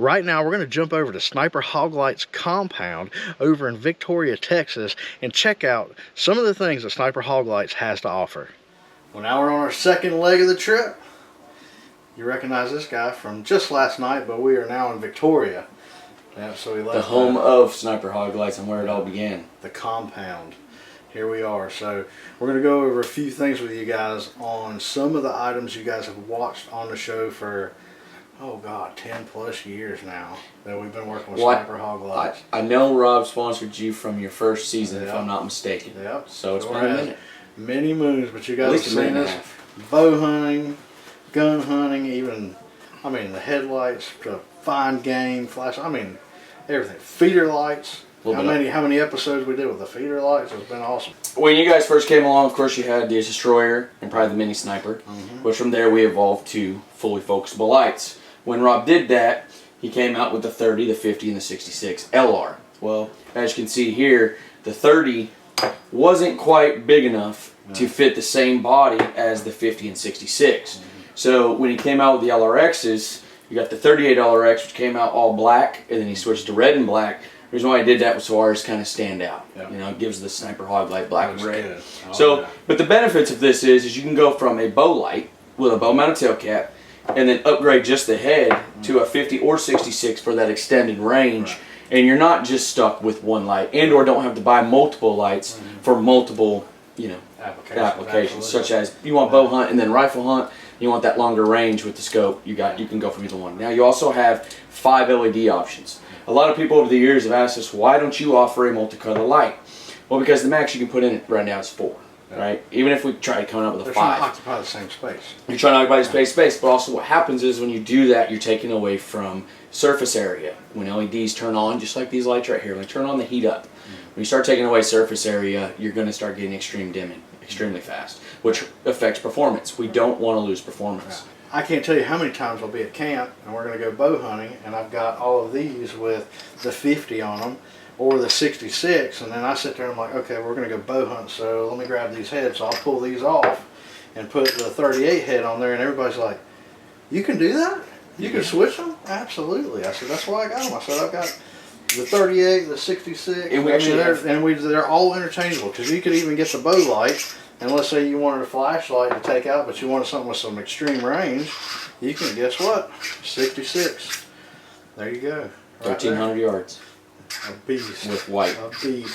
Right now, we're going to jump over to Sniper Hog Lights compound over in Victoria, Texas, and check out some of the things that Sniper Hog Lights has to offer. Well, now we're on our second leg of the trip. You recognize this guy from just last night, but we are now in Victoria. Yeah, so we left the home of Sniper Hog Lights and where it all began. The compound. Here we are. So we're going to go over a few things with you guys on some of the items you guys have watched on the show for, oh God, 10 plus years now that we've been working with Sniper Hog Lights. I know Rob sponsored you from your first season, if I'm not mistaken. Yep. So it's been a minute. Many moons, but you guys have seen us bow hunting, gun hunting, even, I mean, the headlights, to find game, flash, I mean, everything. Feeder lights. How many episodes we did with the feeder lights? It's been awesome. When you guys first came along, of course, you had the Destroyer and probably the Mini Sniper. But from there, we evolved to fully focusable lights. When Rob did that, he came out with the 30, the 50, and the 66 LR. Well, as you can see here, the 30 wasn't quite big enough to fit the same body as the 50 and 66. So when he came out with the LRXs, you got the 38 LRX, which came out all black, and then he switched to red and black. The reason why I did that was so ours kind of stand out. Yep. You know, it gives the Sniper Hog Light black and red. But the benefits of this is you can go from a bow light with a bow mounted tail cap and then upgrade just the head to a 50 or 66 for that extended range. And you're not just stuck with one light, and or don't have to buy multiple lights for multiple, you know, applications. Such as you want bow hunt and then rifle hunt. You want that longer range with the scope. You can go from either one. Now you also have 5 LED options. A lot of people over the years have asked us, why don't you offer a multicolor light? Well, because the max you can put in it right now is 4, right? Even if we tried coming up with a 5. They're trying to occupy the same space. You're trying to occupy the space, but also what happens is when you do that, you're taking away from surface area. When LEDs turn on, just like these lights right here, when they turn on, they heat up. When you start taking away surface area, you're going to start getting extreme dimming extremely fast, which affects performance. We don't want to lose performance. I can't tell you how many times I'll be at camp and we're going to go bow hunting and I've got all of these with the 50 on them or the 66, and then I sit there and I'm like, okay, we're going to go bow hunt, so let me grab these heads. So I'll pull these off and put the 38 head on there, and everybody's like, you can do that? You can switch them? Absolutely. I said, that's why I got them. I said, I've got the 38, the 66, and they're all interchangeable, because you could even get the bow light. And let's say you wanted a flashlight to take out, but you wanted something with some extreme range, you can, guess what? 66. There you go. Right 1,300 yards. A beast. With white. A beast.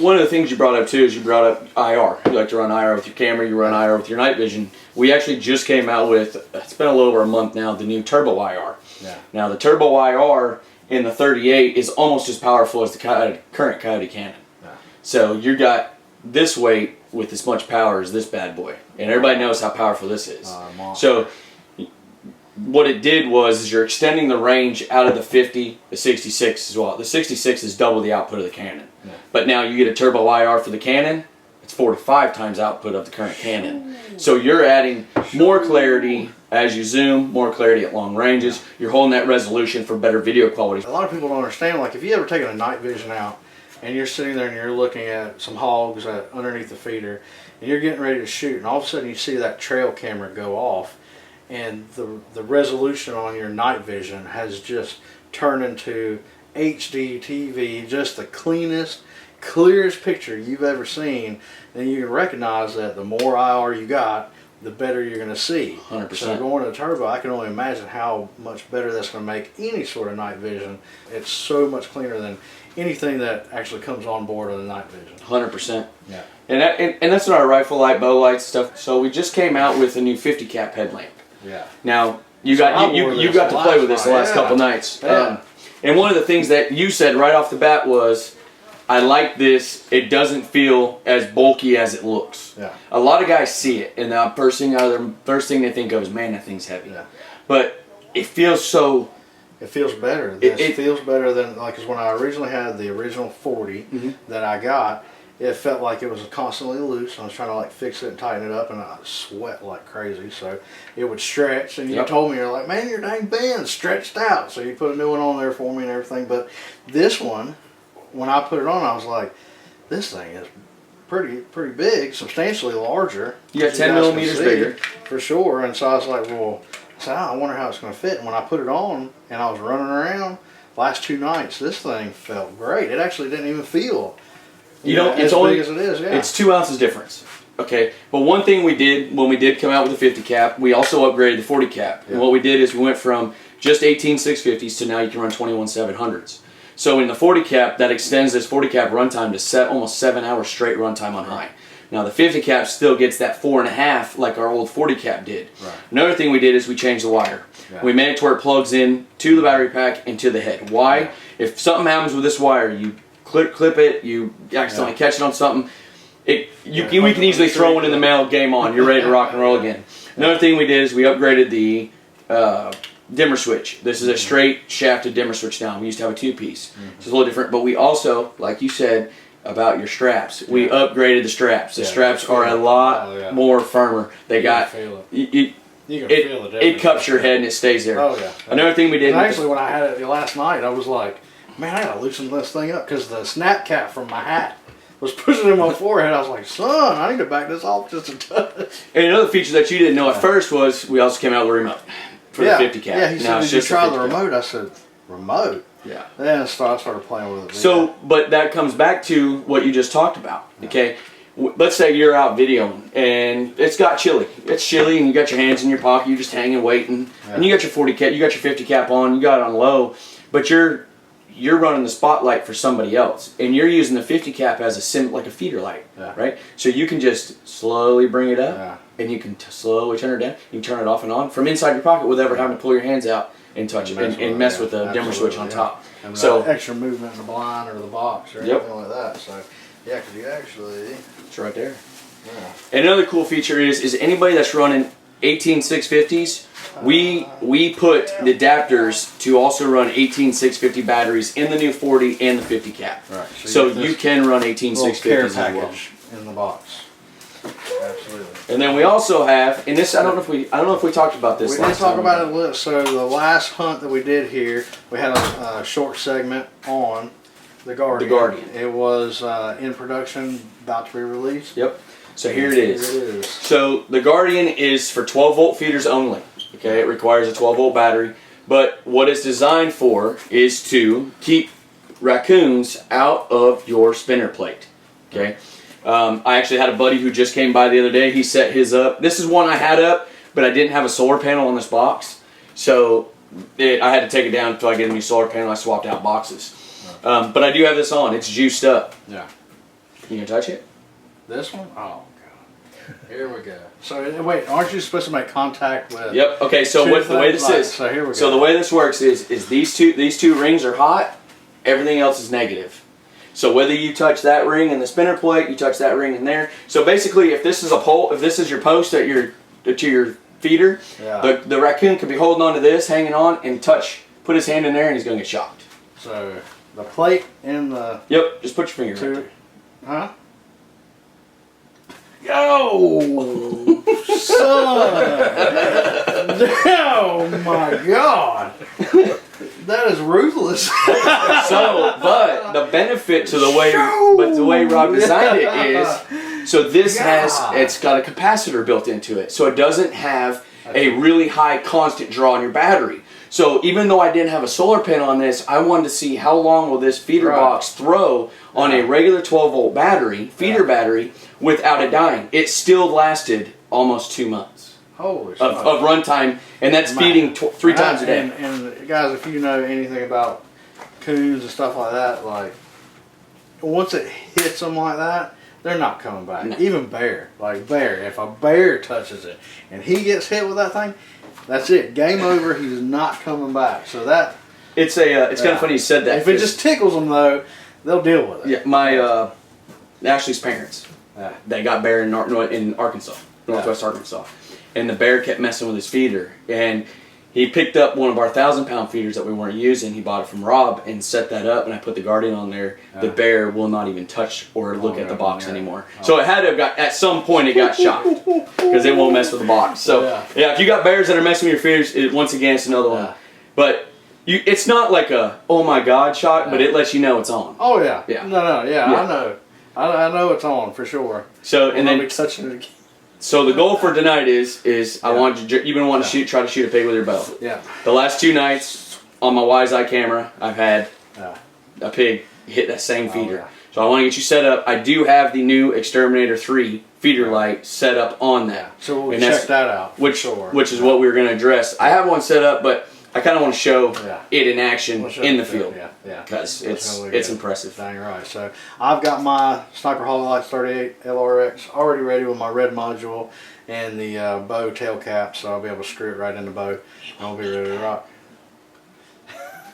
One of the things you brought up too is you brought up IR. You like to run IR with your camera, you run IR with your night vision. We actually just came out with, it's been a little over a month now, the new Turbo IR. Yeah. Now the Turbo IR in the 38 is almost as powerful as the current Coyote cannon. Yeah. So you got this weight with as much power as this bad boy, and everybody knows how powerful this is. So what it did was you're extending the range out of the 50, the 66 as well. The 66 is double the output of the cannon, but now you get a turbo IR for the cannon. It's 4 to 5 times output of the current cannon. So you're adding more clarity as you zoom, more clarity at long ranges. You're holding that resolution for better video quality. A lot of people don't understand, like if you ever taken a night vision out and you're sitting there and you're looking at some hogs underneath the feeder, and you're getting ready to shoot, and all of a sudden you see that trail camera go off, and the resolution on your night vision has just turned into HD TV, just the cleanest, clearest picture you've ever seen, then you can recognize that the more IR you got, the better you're going to see. 100%. So going to the turbo, I can only imagine how much better that's going to make any sort of night vision. It's so much cleaner than anything that actually comes on board on the night vision. 100%. Yeah. And that's in our rifle light, bow lights stuff. So we just came out with a new 50 cap headlamp. Yeah. Now you got to play with this the last couple nights. Yeah. And one of the things that you said right off the bat was, I like this. It doesn't feel as bulky as it looks. Yeah. A lot of guys see it, and the first thing they think of is, man, that thing's heavy. Yeah. But it feels so. It feels better. It feels better than, like, cause when I originally had the original 40 that I got, it felt like it was constantly loose. I was trying to like fix it and tighten it up, and I sweat like crazy. So it would stretch, and you told me, you're like, man, your dang band's stretched out. So you put a new one on there for me and everything. But this one, when I put it on, I was like, this thing is pretty big, substantially larger. Yeah, 10 millimeters bigger. For sure. And so I was like, well, said, I wonder how it's going to fit. And when I put it on and I was running around last 2 nights, this thing felt great. It actually didn't even feel it's as only big as it is. Yeah. It's 2 ounces difference. Okay, but one thing we did when we did come out with the 50 cap, we also upgraded the 40 cap. Yeah. And what we did is we went from just 18 650s to now you can run 21 700s. So in the 40 cap, that extends this 40 cap runtime to almost 7 hours straight runtime on high. Now the 50 cap still gets that 4.5 like our old 40 cap did. Right. Another thing we did is we changed the wire. Yeah. We made it to where it plugs in to the battery pack and to the head. Why? Yeah. If something happens with this wire, you clip it, you accidentally catch it on something, we can easily throw one in the mail, game on, you're ready to rock and roll again. Another thing we did is we upgraded the dimmer switch. This is a straight shafted dimmer switch now. We used to have a 2-piece. It's a little different, but we also, like you said about your straps, we upgraded the straps. The straps are a lot more firmer. They got, feel it. You can feel it. It cups your head and it stays there. Oh yeah. Another thing we did. And actually, when I had it last night, I was like, man, I gotta loosen this thing up because the snap cap from my hat was pushing in my forehead. I was like, son, I need to back this off just a touch. And another feature that you didn't know at first was we also came out with a remote for the 50 cap. Yeah, he said, did you try the remote? I said, remote? Yeah. Then I started playing with it. So, but that comes back to what you just talked about, okay? Let's say you're out videoing and it's got chilly. It's chilly and you got your hands in your pocket, you're just hanging, waiting. Yeah. And you got your 40 cap, you got your 50 cap on, you got it on low, but you're running the spotlight for somebody else, and you're using the 50 cap as like a feeder light, right? So you can just slowly bring it up, and you can slowly turn it down. You can turn it off and on from inside your pocket without ever having to pull your hands out and touch it and mess with the dimmer switch on top. And so extra movement in the blind or the box or anything like that. So yeah, because you actually, it's right there. Yeah. And another cool feature is anybody that's running 18 650s. We put the adapters to also run 18 650 batteries in the new 40 and the 50 cap. Right. So you can run 18 650s as well. In the box. Absolutely. And then we also have, and this I don't know if we talked about this. We did talk about it a little. So the last hunt that we did here, we had a short segment on the Guardian. The Guardian. It was in production, about to be released. Yep. So here it is. Here it is. So the Guardian is for 12-volt feeders only. Okay, it requires a 12-volt battery, but what it's designed for is to keep raccoons out of your spinner plate. Okay, I actually had a buddy who just came by the other day. He set his up. This is one I had up, but I didn't have a solar panel on this box, so I had to take it down until I get a new solar panel. I swapped out boxes, but I do have this on. It's juiced up. Yeah. You gonna touch it? This one? Oh. Here we go. So wait, aren't you supposed to make contact with? Yep. Okay. So the way this is. So here we go. So the way this works is these two rings are hot. Everything else is negative. So whether you touch that ring in the spinner plate, you touch that ring in there. So basically, if this is a pole, if this is your post at to your feeder, the raccoon could be holding on to this, hanging on, and put his hand in there, and he's gonna get shocked. So the plate and the. Yep. Just put your finger right there. Huh? Yo, son! Oh my God! That is ruthless. So, but the benefit to the way Rob designed it is, so this it's got a capacitor built into it, so it doesn't have a really high constant draw on your battery. So even though I didn't have a solar panel on this, I wanted to see how long will this feeder box throw on a regular 12-volt battery, feeder battery, without it dying. It still lasted almost 2 months Holy of runtime, and that's feeding 3 times a day. And guys, if you know anything about coons and stuff like that, like once it hits them like that, they're not coming back. No. Even bear, if a bear touches it and he gets hit with that thing, that's it. Game over. He's not coming back. So that it's kind of funny you said that. If it just tickles them though, they'll deal with it. Yeah, my Ashley's parents, they got bear in Arkansas, northwest Arkansas, and the bear kept messing with his feeder, and he picked up one of our 1,000-pound feeders that we weren't using. He bought it from Rob and set that up, and I put the Guardian on there. The bear will not even touch or look at the box anymore. So it had to have at some point it got shocked because it won't mess with the box. So yeah, if you got bears that are messing with your feeders, once again it's another one. But it's not like a oh my God shock, but it lets you know it's on. Oh yeah. No, I know. I know it's on for sure. So and then touching it again. So the goal for tonight is I want you. You've been wanting to try to shoot a pig with your bow. Yeah. The last 2 nights on my Wise Eye camera, I've had a pig hit that same feeder. Yeah. So I want to get you set up. I do have the new Exterminator 3 feeder light set up on that. So we'll check that out. Which is what we were going to address. I have one set up, but I kind of want to show it in action in the field. Yeah. Because it's impressive. Dang right. So I've got my Sniper Hog Lights 38 LRX already ready with my red module and the bow tail cap, so I'll be able to screw it right in the bow and I'll be ready to rock.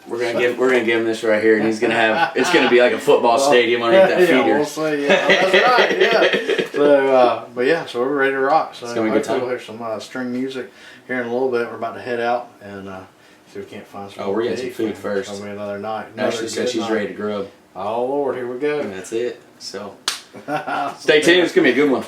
We're gonna give him this right here, and he's gonna have it's gonna be like a football stadium underneath that feeder. We'll see. That's right. Yeah. So, but yeah, so we're ready to rock. So it's gonna be a good time. We'll hear some string music here in a little bit. We're about to head out and see if we can't find some. Oh, we're getting some food first. It's gonna be another night. Ashley said she's ready to grub. Oh Lord, here we go. And that's it. So stay tuned. It's gonna be a good one.